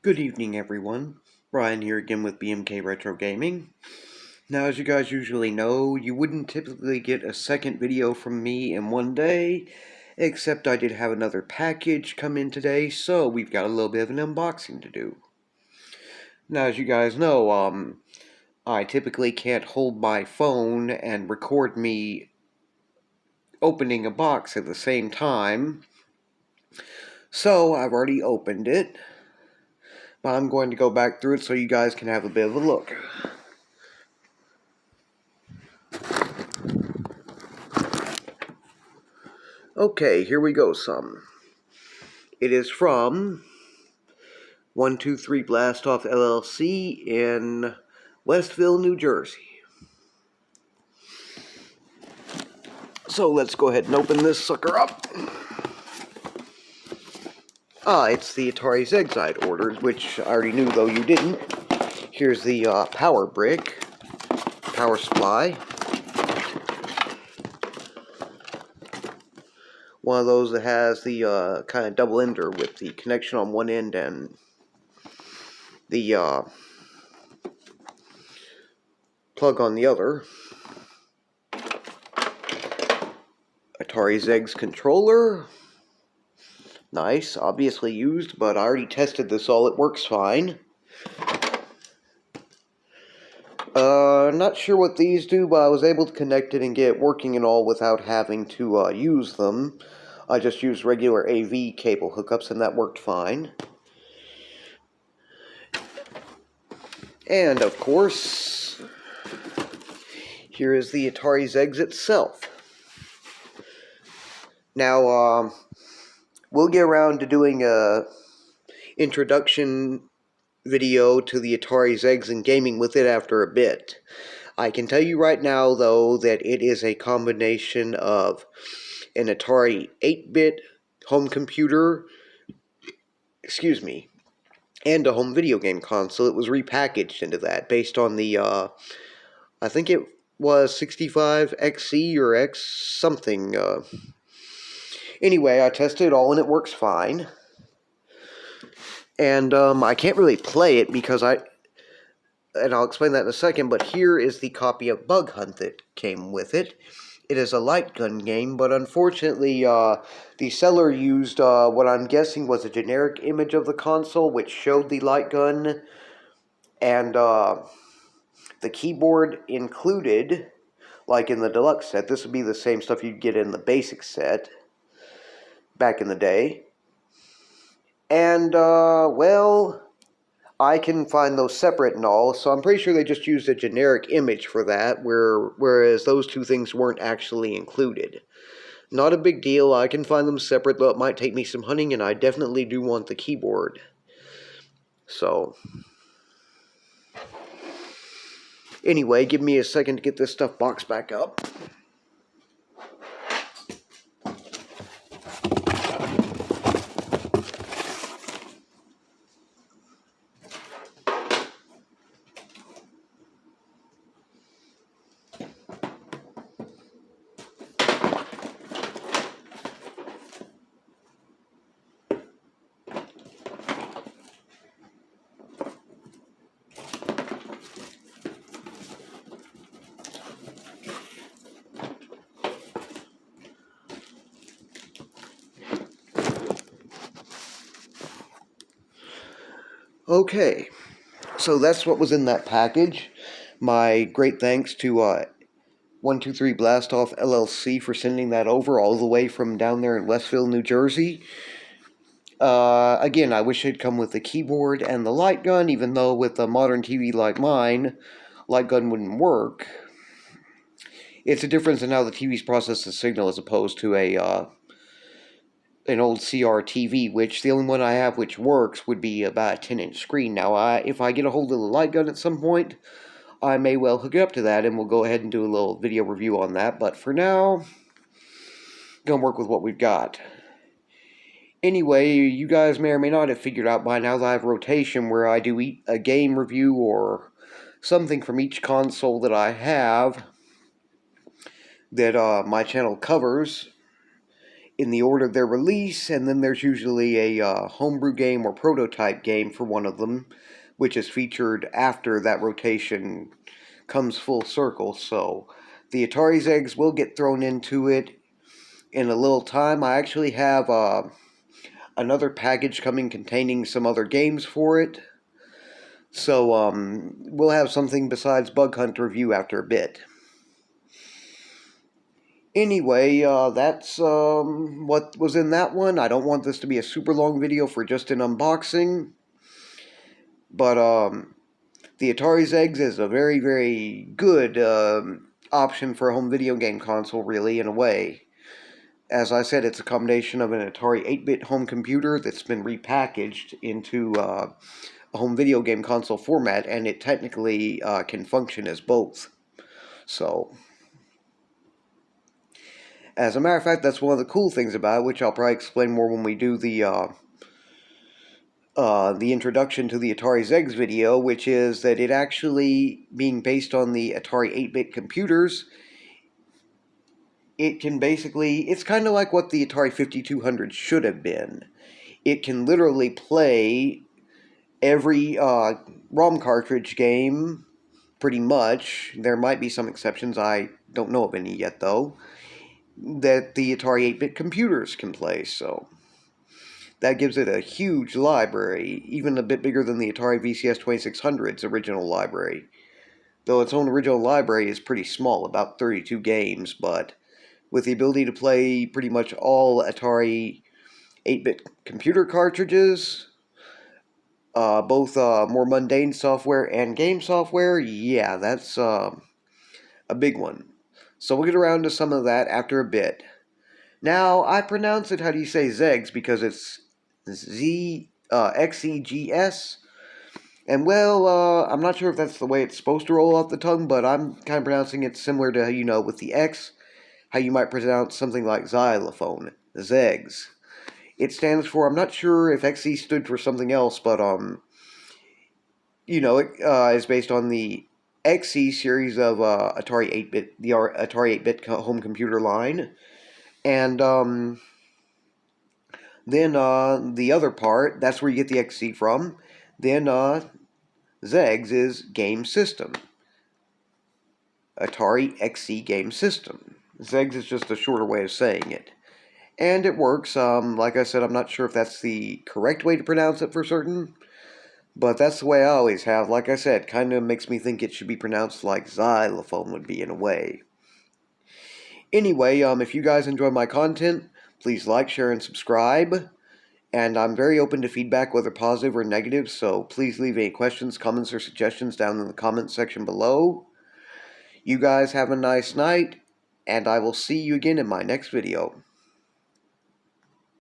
Good evening, everyone. Brian here again with BMK Retro Gaming. Now, as you guys usually know, you wouldn't typically get a second video from me in one day, except I did have another package come in today, so we've got a little bit of an unboxing to do. Now, as you guys know, I typically can't hold my phone and record me opening a box at the same time, so I've already opened it. But I'm going to go back through it so you guys can have a bit of a look. Okay, here we go some. It is from 123 Blastoff LLC in Westville, New Jersey. So let's go ahead and open this sucker up. It's the Atari XEGS I'd ordered, which I already knew, though you didn't. Here's the power brick, power supply. One of those that has the kind of double ender with the connection on one end and the plug on the other. Atari XEGS controller. Nice, obviously used, but I already tested this all. It works fine. Not sure what these do, but I was able to connect it and get it working and all without having to use them. I just used regular AV cable hookups and that worked fine. And of course, here is the Atari XEGS itself. Now, we'll get around to doing a introduction video to the Atari XEGS and gaming with it after a bit. I can tell you right now, though, that it is a combination of an Atari 8-bit home computer, and a home video game console. It was repackaged into that based on the, I think it was 65 XE or X something. Anyway, I tested it all and it works fine. And I can't really play it because and I'll explain that in a second, but here is the copy of Bug Hunt that came with it. It is a light gun game, but unfortunately the seller used what I'm guessing was a generic image of the console, which showed the light gun, and the keyboard included, like in the deluxe set. This would be the same stuff you'd get in the basic set back in the day. And, well, I can find those separate and all, so I'm pretty sure they just used a generic image for that, whereas those two things weren't actually included. Not a big deal, I can find them separate, though it might take me some hunting, and I definitely do want the keyboard. So, anyway, give me a second to get this stuff boxed back up. Okay, so that's what was in that package. My great thanks to 123 Blastoff LLC for sending that over all the way from down there in Westville, New Jersey. Again, I wish it'd come with the keyboard and the light gun, even though with a modern TV like mine, light gun wouldn't work. It's a difference in how the TV's process the signal as opposed to an old CRTV, which the only one I have which works would be about a 10-inch screen. Now, if I get a hold of the light gun at some point, I may well hook it up to that, and we'll go ahead and do a little video review on that. But for now, gonna work with what we've got. Anyway, you guys may or may not have figured out by now that I have a rotation where I do a game review or something from each console that I have that my channel covers. in the order of their release, and then there's usually a homebrew game or prototype game for one of them, which is featured after that rotation comes full circle. So the Atari XEGS will get thrown into it in a little time. I actually have another package coming containing some other games for it. So we'll have something besides Bug Hunt review after a bit. Anyway, that's what was in that one. I don't want this to be a super long video for just an unboxing. But the Atari XEGS is a very, very good option for a home video game console, really, in a way. As I said, it's a combination of an Atari 8-bit home computer that's been repackaged into a home video game console format, and it technically can function as both. So, as a matter of fact, that's one of the cool things about it, which I'll probably explain more when we do the introduction to the Atari XEGS video, which is that it actually, being based on the Atari 8-bit computers, it can basically, it's kind of like what the Atari 5200 should have been. It can literally play every ROM cartridge game, pretty much. There might be some exceptions, I don't know of any yet though, that the Atari 8-bit computers can play, so that gives it a huge library, even a bit bigger than the Atari VCS 2600's original library. Though its own original library is pretty small, about 32 games, but with the ability to play pretty much all Atari 8-bit computer cartridges, both more mundane software and game software, yeah, that's a big one. So we'll get around to some of that after a bit. Now, I pronounce it, how do you say XEGS, because it's XEGS. And well, I'm not sure if that's the way it's supposed to roll off the tongue, but I'm kind of pronouncing it similar to, you know, with the X, how you might pronounce something like xylophone, XEGS. It stands for, I'm not sure if XE stood for something else, but, you know, it is based on the XE series of Atari 8-bit, the Atari 8-bit home computer line. And, then the other part, that's where you get the XE from. Then XEGS is Game System. Atari XE Game System. XEGS is just a shorter way of saying it. And it works. Like I said, I'm not sure if that's the correct way to pronounce it for certain, but that's the way I always have. Like I said, kind of makes me think it should be pronounced like xylophone would be in a way. Anyway, if you guys enjoy my content, please like, share, and subscribe. And I'm very open to feedback, whether positive or negative, so please leave any questions, comments, or suggestions down in the comments section below. You guys have a nice night, and I will see you again in my next video.